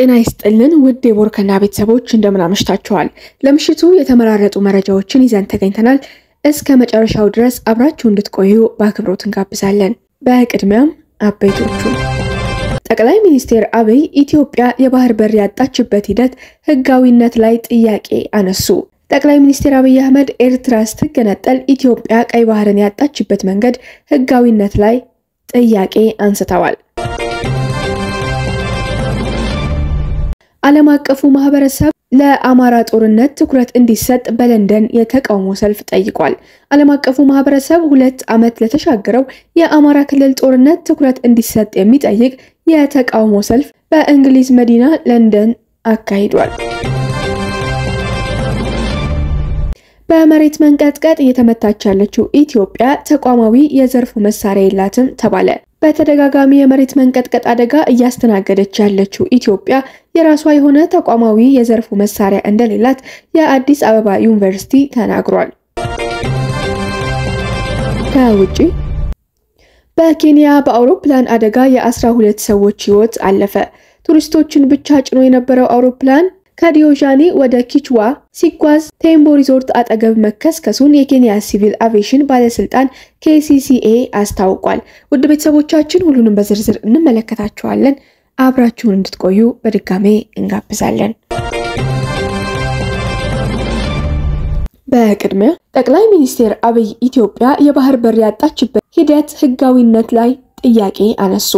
ጤና ይስጥልን ውድ የቦርከና ቤተሰቦች እንደምን አመሽታችኋል። ለምሽቱ የተመራረጡ መረጃዎችን ይዘን ተገኝተናል። እስከ መጨረሻው ድረስ አብራችሁ እንድትቆዩ በአክብሮት እንጋብዛለን። በቅድሚያም አበይቶቹ ጠቅላይ ሚኒስትር አብይ ኢትዮጵያ የባህር በር ያጣችበት ሂደት ህጋዊነት ላይ ጥያቄ አነሱ። ጠቅላይ ሚኒስትር አብይ አህመድ ኤርትራ ስትገነጠል ኢትዮጵያ ቀይ ባህርን ያጣችበት መንገድ ህጋዊነት ላይ ጥያቄ አንስተዋል። ዓለም አቀፉ ማህበረሰብ ለአማራ ጦርነት ትኩረት እንዲሰጥ በለንደን የተቃውሞ ሰልፍ ጠይቋል። ዓለም አቀፉ ማህበረሰብ 2 ዓመት ለተሻገረው የአማራ ክልል ጦርነት ትኩረት እንዲሰጥ የሚጠይቅ የተቃውሞ ሰልፍ በእንግሊዝ መዲና ለንደን አካሂዷል። በመሬት መንቀጥቀጥ እየተመታች ያለችው ኢትዮጵያ ተቋማዊ የዘርፉ መሳሪያ የላትም ተባለ። በተደጋጋሚ የመሬት መንቀጥቀጥ አደጋ እያስተናገደች ያለችው ኢትዮጵያ የራሷ የሆነ ተቋማዊ የዘርፉ መሳሪያ እንደሌላት የአዲስ አበባ ዩኒቨርሲቲ ተናግሯል። ከውጪ በኬንያ በአውሮፕላን አደጋ የ12 ሰዎች ህይወት አለፈ። ቱሪስቶችን ብቻ ጭኖ የነበረው አውሮፕላን ከዲዮጃኒ ወደ ኪችዋ ሲጓዝ ቴምቦ ሪዞርት አጠገብ መከስከሱን የኬንያ ሲቪል አቪዬሽን ባለስልጣን KCCA አስታውቋል። ውድ ቤተሰቦቻችን ሁሉንም በዝርዝር እንመለከታቸዋለን። አብራችሁን እንድትቆዩ በድጋሜ እንጋብዛለን። በቅድሚያ ጠቅላይ ሚኒስትር አብይ ኢትዮጵያ የባህር በር ያጣችበት ሂደት ህጋዊነት ላይ ጥያቄ አነሱ።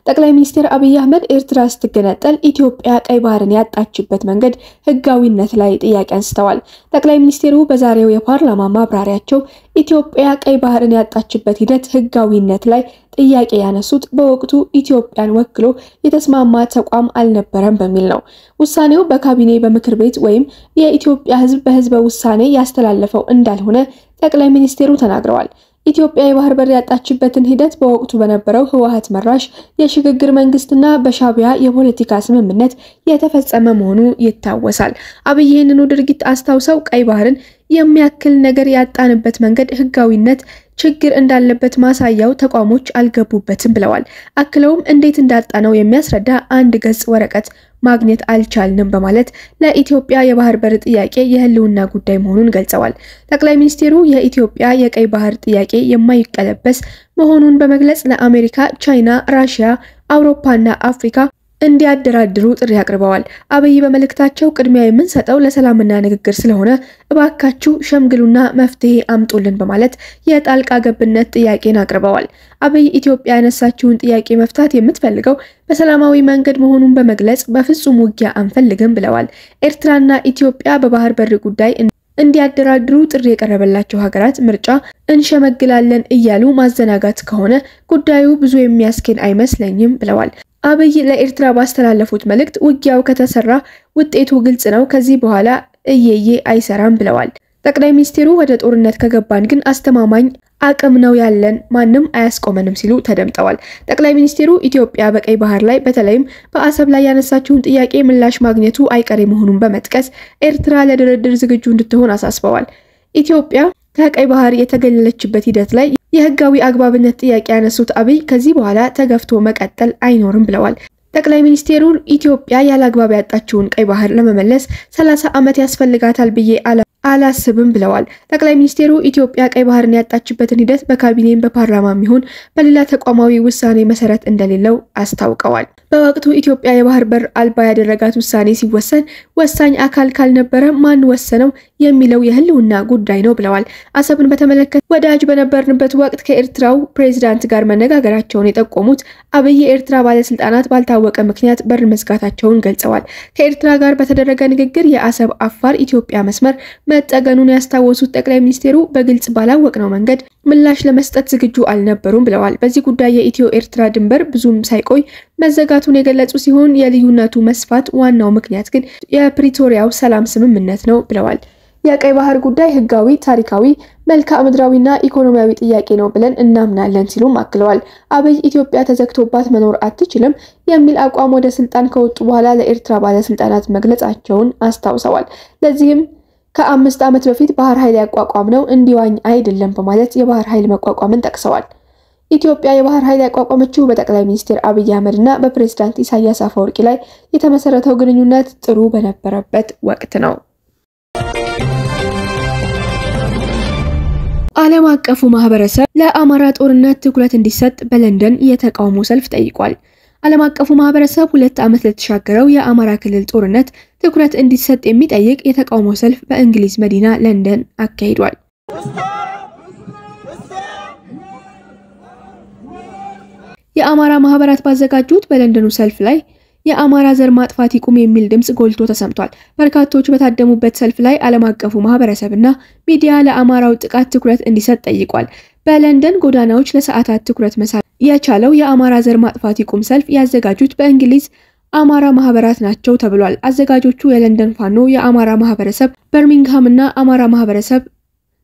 ጠቅላይ ሚኒስትር አብይ አህመድ ኤርትራ ስትገነጠል ኢትዮጵያ ቀይ ባህርን ያጣችበት መንገድ ህጋዊነት ላይ ጥያቄ አንስተዋል። ጠቅላይ ሚኒስትሩ በዛሬው የፓርላማ ማብራሪያቸው ኢትዮጵያ ቀይ ባህርን ያጣችበት ሂደት ህጋዊነት ላይ ጥያቄ ያነሱት በወቅቱ ኢትዮጵያን ወክሎ የተስማማ ተቋም አልነበረም በሚል ነው። ውሳኔው በካቢኔ በምክር ቤት ወይም የኢትዮጵያ ህዝብ በህዝበ ውሳኔ ያስተላለፈው እንዳልሆነ ጠቅላይ ሚኒስትሩ ተናግረዋል። ኢትዮጵያ የባህር በር ያጣችበትን ሂደት በወቅቱ በነበረው ህወሓት መራሽ የሽግግር መንግስትና በሻቢያ የፖለቲካ ስምምነት የተፈጸመ መሆኑ ይታወሳል። አብይ ይህንኑ ድርጊት አስታውሰው ቀይ ባህርን የሚያክል ነገር ያጣንበት መንገድ ህጋዊነት ችግር እንዳለበት ማሳያው ተቋሞች አልገቡበትም ብለዋል። አክለውም እንዴት እንዳጣነው የሚያስረዳ አንድ ገጽ ወረቀት ማግኘት አልቻልንም በማለት ለኢትዮጵያ የባህር በር ጥያቄ የህልውና ጉዳይ መሆኑን ገልጸዋል። ጠቅላይ ሚኒስትሩ የኢትዮጵያ የቀይ ባህር ጥያቄ የማይቀለበስ መሆኑን በመግለጽ ለአሜሪካ፣ ቻይና፣ ራሽያ፣ አውሮፓና አፍሪካ እንዲያደራድሩ ጥሪ አቅርበዋል። አብይ በመልእክታቸው ቅድሚያ የምንሰጠው ለሰላምና ንግግር ስለሆነ እባካችሁ ሸምግሉና መፍትሄ አምጡልን በማለት የጣልቃ ገብነት ጥያቄን አቅርበዋል። አብይ ኢትዮጵያ ያነሳችውን ጥያቄ መፍታት የምትፈልገው በሰላማዊ መንገድ መሆኑን በመግለጽ በፍጹም ውጊያ አንፈልግም ብለዋል። ኤርትራና ኢትዮጵያ በባህር በር ጉዳይ እንዲያደራድሩ ጥሪ የቀረበላቸው ሀገራት ምርጫ እንሸመግላለን እያሉ ማዘናጋት ከሆነ ጉዳዩ ብዙ የሚያስኬድ አይመስለኝም ብለዋል። አብይ ለኤርትራ ባስተላለፉት መልእክት ውጊያው ከተሰራ ውጤቱ ግልጽ ነው፣ ከዚህ በኋላ እየየ አይሰራም ብለዋል። ጠቅላይ ሚኒስትሩ ወደ ጦርነት ከገባን ግን አስተማማኝ አቅም ነው ያለን፣ ማንም አያስቆመንም ሲሉ ተደምጠዋል። ጠቅላይ ሚኒስትሩ ኢትዮጵያ በቀይ ባህር ላይ በተለይም በአሰብ ላይ ያነሳችውን ጥያቄ ምላሽ ማግኘቱ አይቀሬ መሆኑን በመጥቀስ ኤርትራ ለድርድር ዝግጁ እንድትሆን አሳስበዋል። ኢትዮጵያ ከቀይ ባህር የተገለለችበት ሂደት ላይ የህጋዊ አግባብነት ጥያቄ ያነሱት አብይ ከዚህ በኋላ ተገፍቶ መቀጠል አይኖርም ብለዋል። ጠቅላይ ሚኒስትሩ ኢትዮጵያ ያላግባብ ያጣችውን ቀይ ባህር ለመመለስ 30 ዓመት ያስፈልጋታል ብዬ አላስብም ብለዋል። ጠቅላይ ሚኒስትሩ ኢትዮጵያ ቀይ ባህርን ያጣችበትን ሂደት በካቢኔም በፓርላማም ይሁን በሌላ ተቋማዊ ውሳኔ መሰረት እንደሌለው አስታውቀዋል። በወቅቱ ኢትዮጵያ የባህር በር አልባ ያደረጋት ውሳኔ ሲወሰን ወሳኝ አካል ካልነበረ ማን ወሰነው የሚለው የህልውና ጉዳይ ነው ብለዋል። አሰብን በተመለከተ ወዳጅ በነበርንበት ወቅት ከኤርትራው ፕሬዝዳንት ጋር መነጋገራቸውን የጠቆሙት አብይ የኤርትራ ባለስልጣናት ባልታወቀ ምክንያት በር መዝጋታቸውን ገልጸዋል። ከኤርትራ ጋር በተደረገ ንግግር የአሰብ አፋር ኢትዮጵያ መስመር መጠገኑን ያስታወሱት ጠቅላይ ሚኒስትሩ በግልጽ ባላወቅነው መንገድ ምላሽ ለመስጠት ዝግጁ አልነበሩም ብለዋል። በዚህ ጉዳይ የኢትዮ ኤርትራ ድንበር ብዙም ሳይቆይ መዘጋቱን የገለጹ ሲሆን የልዩነቱ መስፋት ዋናው ምክንያት ግን የፕሪቶሪያው ሰላም ስምምነት ነው ብለዋል። የቀይ ባህር ጉዳይ ህጋዊ፣ ታሪካዊ፣ መልክዓ ምድራዊና ኢኮኖሚያዊ ጥያቄ ነው ብለን እናምናለን ሲሉም አክለዋል። አብይ ኢትዮጵያ ተዘግቶባት መኖር አትችልም የሚል አቋም ወደ ስልጣን ከወጡ በኋላ ለኤርትራ ባለስልጣናት መግለጻቸውን አስታውሰዋል። ለዚህም ከ5 ዓመት በፊት ባህር ኃይል ያቋቋም ነው እንዲዋኝ አይደለም በማለት የባህር ኃይል መቋቋምን ጠቅሰዋል። ኢትዮጵያ የባህር ኃይል ያቋቋመችው በጠቅላይ ሚኒስትር አብይ አህመድና በፕሬዝዳንት ኢሳያስ አፈወርቂ ላይ የተመሰረተው ግንኙነት ጥሩ በነበረበት ወቅት ነው። ዓለም አቀፉ ማህበረሰብ ለአማራ ጦርነት ትኩረት እንዲሰጥ በለንደን የተቃውሞ ሰልፍ ጠይቋል። ዓለም አቀፉ ማህበረሰብ 2 ዓመት ለተሻገረው የአማራ ክልል ጦርነት ትኩረት እንዲሰጥ የሚጠይቅ የተቃውሞ ሰልፍ በእንግሊዝ መዲና ለንደን አካሂዷል። የአማራ ማህበራት ባዘጋጁት በለንደኑ ሰልፍ ላይ የአማራ ዘር ማጥፋት ይቁም የሚል ድምጽ ጎልቶ ተሰምቷል። በርካቶች በታደሙበት ሰልፍ ላይ ዓለም አቀፉ ማህበረሰብና ሚዲያ ለአማራው ጥቃት ትኩረት እንዲሰጥ ጠይቋል። በለንደን ጎዳናዎች ለሰዓታት ትኩረት መሳብ የቻለው የአማራ ዘር ማጥፋት ይቁም ሰልፍ ያዘጋጁት በእንግሊዝ አማራ ማህበራት ናቸው ተብሏል። አዘጋጆቹ የለንደን ፋኖ፣ የአማራ ማህበረሰብ በርሚንግሃም እና አማራ ማህበረሰብ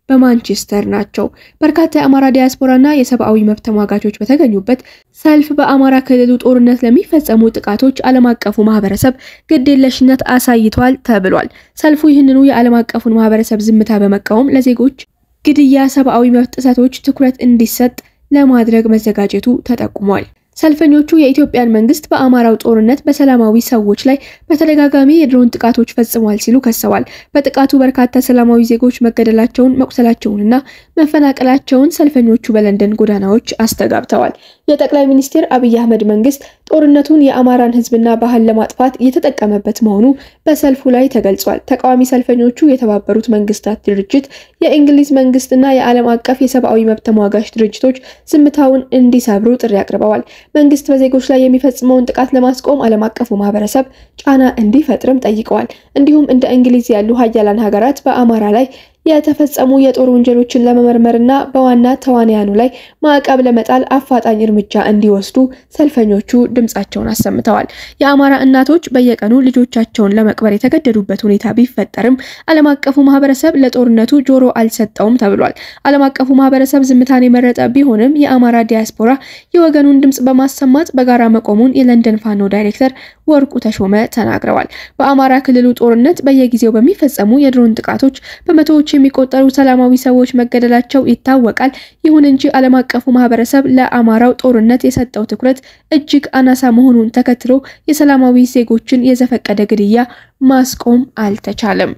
በማንቸስተር ናቸው። በርካታ የአማራ ዲያስፖራና የሰብአዊ መብት ተሟጋቾች በተገኙበት ሰልፍ በአማራ ክልሉ ጦርነት ለሚፈጸሙ ጥቃቶች ዓለም አቀፉ ማህበረሰብ ግዴለሽነት አሳይቷል ተብሏል። ሰልፉ ይህንኑ የዓለም አቀፉን ማህበረሰብ ዝምታ በመቃወም ለዜጎች ግድያ፣ ሰብአዊ መብት ጥሰቶች ትኩረት እንዲሰጥ ለማድረግ መዘጋጀቱ ተጠቁሟል። ሰልፈኞቹ የኢትዮጵያን መንግስት በአማራው ጦርነት በሰላማዊ ሰዎች ላይ በተደጋጋሚ የድሮን ጥቃቶች ፈጽሟል ሲሉ ከሰዋል። በጥቃቱ በርካታ ሰላማዊ ዜጎች መገደላቸውን፣ መቁሰላቸውንና መፈናቀላቸውን ሰልፈኞቹ በለንደን ጎዳናዎች አስተጋብተዋል። የጠቅላይ ሚኒስትር አብይ አህመድ መንግስት ጦርነቱን የአማራን ህዝብና ባህል ለማጥፋት እየተጠቀመበት መሆኑ በሰልፉ ላይ ተገልጿል። ተቃዋሚ ሰልፈኞቹ የተባበሩት መንግስታት ድርጅት፣ የእንግሊዝ መንግስትና የዓለም አቀፍ የሰብአዊ መብት ተሟጋች ድርጅቶች ዝምታውን እንዲሰብሩ ጥሪ አቅርበዋል። መንግስት በዜጎች ላይ የሚፈጽመውን ጥቃት ለማስቆም ዓለም አቀፉ ማህበረሰብ ጫና እንዲፈጥርም ጠይቀዋል። እንዲሁም እንደ እንግሊዝ ያሉ ሀያላን ሀገራት በአማራ ላይ የተፈጸሙ የጦር ወንጀሎችን ለመመርመርና በዋና ተዋናያኑ ላይ ማዕቀብ ለመጣል አፋጣኝ እርምጃ እንዲወስዱ ሰልፈኞቹ ድምጻቸውን አሰምተዋል። የአማራ እናቶች በየቀኑ ልጆቻቸውን ለመቅበር የተገደዱበት ሁኔታ ቢፈጠርም ዓለም አቀፉ ማህበረሰብ ለጦርነቱ ጆሮ አልሰጠውም ተብሏል። ዓለም አቀፉ ማህበረሰብ ዝምታን የመረጠ ቢሆንም የአማራ ዲያስፖራ የወገኑን ድምጽ በማሰማት በጋራ መቆሙን የለንደን ፋኖ ዳይሬክተር ወርቁ ተሾመ ተናግረዋል። በአማራ ክልሉ ጦርነት በየጊዜው በሚፈጸሙ የድሮን ጥቃቶች በመቶዎች የሚቆጠሩ ሰላማዊ ሰዎች መገደላቸው ይታወቃል። ይሁን እንጂ ዓለም አቀፉ ማህበረሰብ ለአማራው ጦርነት የሰጠው ትኩረት እጅግ አናሳ መሆኑን ተከትሎ የሰላማዊ ዜጎችን የዘፈቀደ ግድያ ማስቆም አልተቻለም።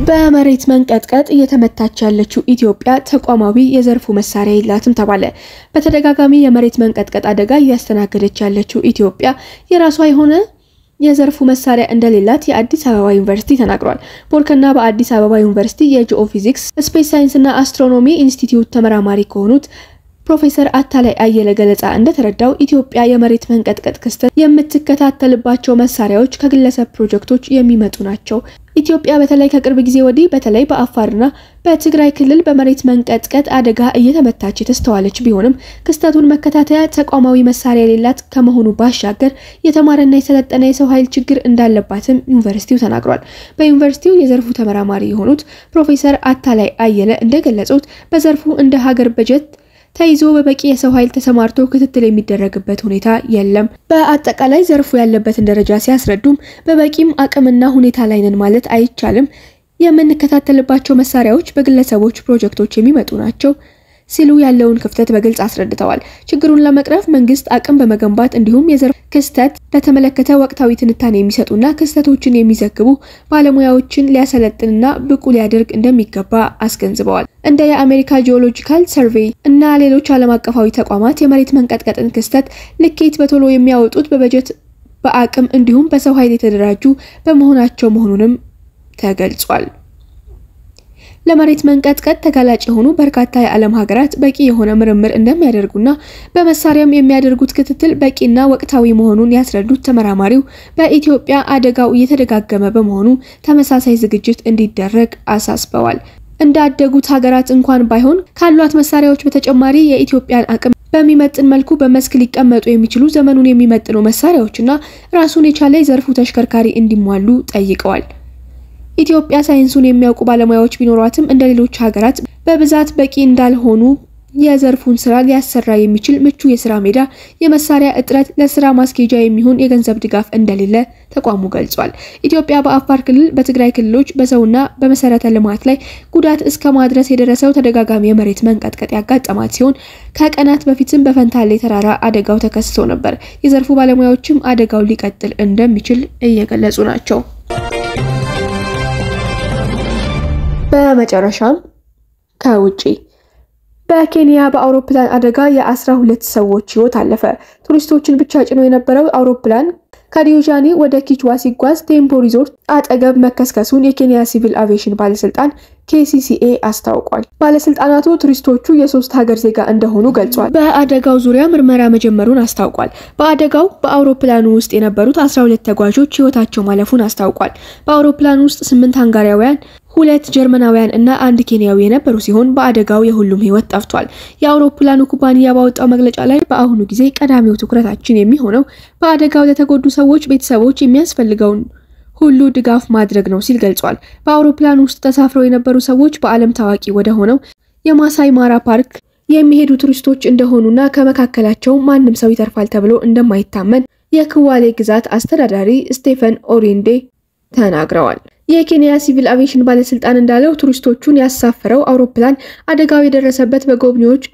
በመሬት መንቀጥቀጥ እየተመታች ያለችው ኢትዮጵያ ተቋማዊ የዘርፉ መሳሪያ የላትም ተባለ። በተደጋጋሚ የመሬት መንቀጥቀጥ አደጋ እያስተናገደች ያለችው ኢትዮጵያ የራሷ የሆነ የዘርፉ መሳሪያ እንደሌላት የአዲስ አበባ ዩኒቨርሲቲ ተናግሯል። ቦርከና በአዲስ አበባ ዩኒቨርሲቲ የጂኦፊዚክስ ስፔስ ሳይንስና አስትሮኖሚ ኢንስቲትዩት ተመራማሪ ከሆኑት ፕሮፌሰር አታላይ አየለ ገለጻ እንደተረዳው ኢትዮጵያ የመሬት መንቀጥቀጥ ክስተት የምትከታተልባቸው መሳሪያዎች ከግለሰብ ፕሮጀክቶች የሚመጡ ናቸው። ኢትዮጵያ በተለይ ከቅርብ ጊዜ ወዲህ በተለይ በአፋርና በትግራይ ክልል በመሬት መንቀጥቀጥ አደጋ እየተመታች የተስተዋለች ቢሆንም ክስተቱን መከታተያ ተቋማዊ መሳሪያ የሌላት ከመሆኑ ባሻገር የተማረና የሰለጠነ የሰው ኃይል ችግር እንዳለባትም ዩኒቨርሲቲው ተናግሯል። በዩኒቨርሲቲው የዘርፉ ተመራማሪ የሆኑት ፕሮፌሰር አታላይ አየለ እንደገለጹት በዘርፉ እንደ ሀገር በጀት ተይዞ በበቂ የሰው ኃይል ተሰማርቶ ክትትል የሚደረግበት ሁኔታ የለም። በአጠቃላይ ዘርፉ ያለበትን ደረጃ ሲያስረዱም በበቂም አቅምና ሁኔታ ላይ ነን ማለት አይቻልም። የምንከታተልባቸው መሳሪያዎች በግለሰቦች ፕሮጀክቶች የሚመጡ ናቸው ሲሉ ያለውን ክፍተት በግልጽ አስረድተዋል። ችግሩን ለመቅረፍ መንግስት አቅም በመገንባት እንዲሁም የዘርፉ ክስተት በተመለከተ ወቅታዊ ትንታኔ የሚሰጡና ክስተቶችን የሚዘግቡ ባለሙያዎችን ሊያሰለጥንና ብቁ ሊያደርግ እንደሚገባ አስገንዝበዋል። እንደ የአሜሪካ ጂኦሎጂካል ሰርቬይ እና ሌሎች ዓለም አቀፋዊ ተቋማት የመሬት መንቀጥቀጥን ክስተት ልኬት በቶሎ የሚያወጡት በበጀት በአቅም እንዲሁም በሰው ኃይል የተደራጁ በመሆናቸው መሆኑንም ተገልጿል። ለመሬት መንቀጥቀጥ ተጋላጭ የሆኑ በርካታ የዓለም ሀገራት በቂ የሆነ ምርምር እንደሚያደርጉና በመሳሪያም የሚያደርጉት ክትትል በቂና ወቅታዊ መሆኑን ያስረዱት ተመራማሪው በኢትዮጵያ አደጋው እየተደጋገመ በመሆኑ ተመሳሳይ ዝግጅት እንዲደረግ አሳስበዋል። እንዳደጉት ሀገራት እንኳን ባይሆን ካሏት መሳሪያዎች በተጨማሪ የኢትዮጵያን አቅም በሚመጥን መልኩ በመስክ ሊቀመጡ የሚችሉ ዘመኑን የሚመጥኑ መሳሪያዎችና ራሱን የቻለ የዘርፉ ተሽከርካሪ እንዲሟሉ ጠይቀዋል። ኢትዮጵያ ሳይንሱን የሚያውቁ ባለሙያዎች ቢኖሯትም እንደሌሎች ሀገራት በብዛት በቂ እንዳልሆኑ የዘርፉን ስራ ሊያሰራ የሚችል ምቹ የስራ ሜዳ፣ የመሳሪያ እጥረት፣ ለስራ ማስኬጃ የሚሆን የገንዘብ ድጋፍ እንደሌለ ተቋሙ ገልጿል። ኢትዮጵያ በአፋር ክልል፣ በትግራይ ክልሎች በሰውና በመሰረተ ልማት ላይ ጉዳት እስከ ማድረስ የደረሰው ተደጋጋሚ የመሬት መንቀጥቀጥ ያጋጠማት ሲሆን ከቀናት በፊትም በፈንታሌ ተራራ አደጋው ተከስቶ ነበር። የዘርፉ ባለሙያዎችም አደጋው ሊቀጥል እንደሚችል እየገለጹ ናቸው። በመጨረሻም ከውጪ በኬንያ በአውሮፕላን አደጋ የ12 ሰዎች ህይወት አለፈ። ቱሪስቶችን ብቻ ጭኖ የነበረው አውሮፕላን ከዲዮጃኒ ወደ ኪችዋ ሲጓዝ ቴምፖ ሪዞርት አጠገብ መከስከሱን የኬንያ ሲቪል አቪዬሽን ባለስልጣን KCCA አስታውቋል። ባለስልጣናቱ ቱሪስቶቹ የሶስት ሀገር ዜጋ እንደሆኑ ገልጿል። በአደጋው ዙሪያ ምርመራ መጀመሩን አስታውቋል። በአደጋው በአውሮፕላኑ ውስጥ የነበሩት 12 ተጓዦች ህይወታቸው ማለፉን አስታውቋል። በአውሮፕላኑ ውስጥ 8 ሃንጋሪያውያን፣ 2 ጀርመናውያን እና 1 ኬንያዊ የነበሩ ሲሆን በአደጋው የሁሉም ህይወት ጠፍቷል። የአውሮፕላኑ ኩባንያ ባወጣው መግለጫ ላይ በአሁኑ ጊዜ ቀዳሚው ትኩረታችን የሚሆነው በአደጋው ለተጎዱ ሰዎች ቤተሰቦች የሚያስፈልገውን ሁሉ ድጋፍ ማድረግ ነው ሲል ገልጿል። በአውሮፕላኑ ውስጥ ተሳፍረው የነበሩ ሰዎች በዓለም ታዋቂ ወደ ሆነው የማሳይ ማራ ፓርክ የሚሄዱ ቱሪስቶች እንደሆኑና ከመካከላቸው ማንም ሰው ይተርፋል ተብሎ እንደማይታመን የክዋሌ ግዛት አስተዳዳሪ ስቴፈን ኦሪንዴ ተናግረዋል። የኬንያ ሲቪል አቪዬሽን ባለስልጣን እንዳለው ቱሪስቶቹን ያሳፈረው አውሮፕላን አደጋው የደረሰበት በጎብኚዎች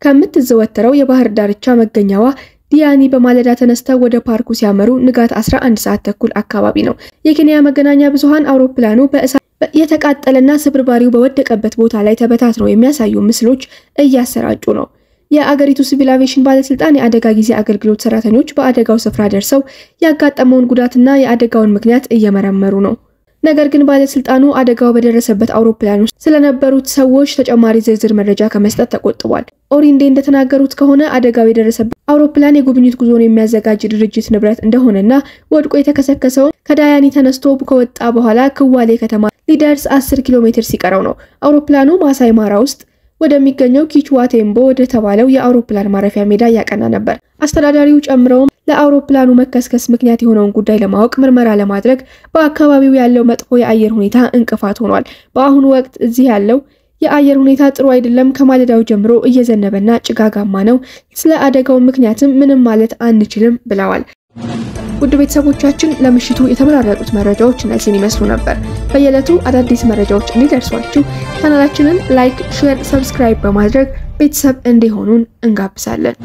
ከምትዘወተረው የባህር ዳርቻ መገኛዋ ዲያኒ በማለዳ ተነስተው ወደ ፓርኩ ሲያመሩ ንጋት 11 ሰዓት ተኩል አካባቢ ነው። የኬንያ መገናኛ ብዙሃን አውሮፕላኑ በእሳት የተቃጠለና ስብርባሪው በወደቀበት ቦታ ላይ ተበታትነው የሚያሳዩ ምስሎች እያሰራጩ ነው። የአገሪቱ ሲቪል አቪዬሽን ባለስልጣን የአደጋ ጊዜ አገልግሎት ሰራተኞች በአደጋው ስፍራ ደርሰው ያጋጠመውን ጉዳትና የአደጋውን ምክንያት እየመረመሩ ነው። ነገር ግን ባለስልጣኑ አደጋው በደረሰበት አውሮፕላን ውስጥ ስለነበሩት ሰዎች ተጨማሪ ዝርዝር መረጃ ከመስጠት ተቆጥቧል። ኦሪንዴ እንደተናገሩት ከሆነ አደጋው የደረሰበት አውሮፕላን የጉብኝት ጉዞን የሚያዘጋጅ ድርጅት ንብረት እንደሆነና ወድቆ የተከሰከሰው ከዳያኒ ተነስቶ ከወጣ በኋላ ክዋሌ ከተማ ሊደርስ 10 ኪሎ ሜትር ሲቀረው ነው። አውሮፕላኑ ማሳይ ማራ ውስጥ ወደሚገኘው ኪችዋ ቴምቦ ወደ ተባለው የአውሮፕላን ማረፊያ ሜዳ ያቀና ነበር። አስተዳዳሪው ጨምረውም ለአውሮፕላኑ መከስከስ ምክንያት የሆነውን ጉዳይ ለማወቅ ምርመራ ለማድረግ በአካባቢው ያለው መጥፎ የአየር ሁኔታ እንቅፋት ሆኗል። በአሁኑ ወቅት እዚህ ያለው የአየር ሁኔታ ጥሩ አይደለም። ከማለዳው ጀምሮ እየዘነበና ጭጋጋማ ነው። ስለ አደጋው ምክንያትም ምንም ማለት አንችልም ብለዋል። ውድ ቤተሰቦቻችን ለምሽቱ የተመራረጡት መረጃዎች እነዚህን ይመስሉ ነበር። በየዕለቱ አዳዲስ መረጃዎች እንዲደርሷችሁ ቻናላችንን ላይክ፣ ሼር፣ ሰብስክራይብ በማድረግ ቤተሰብ እንዲሆኑን እንጋብዛለን።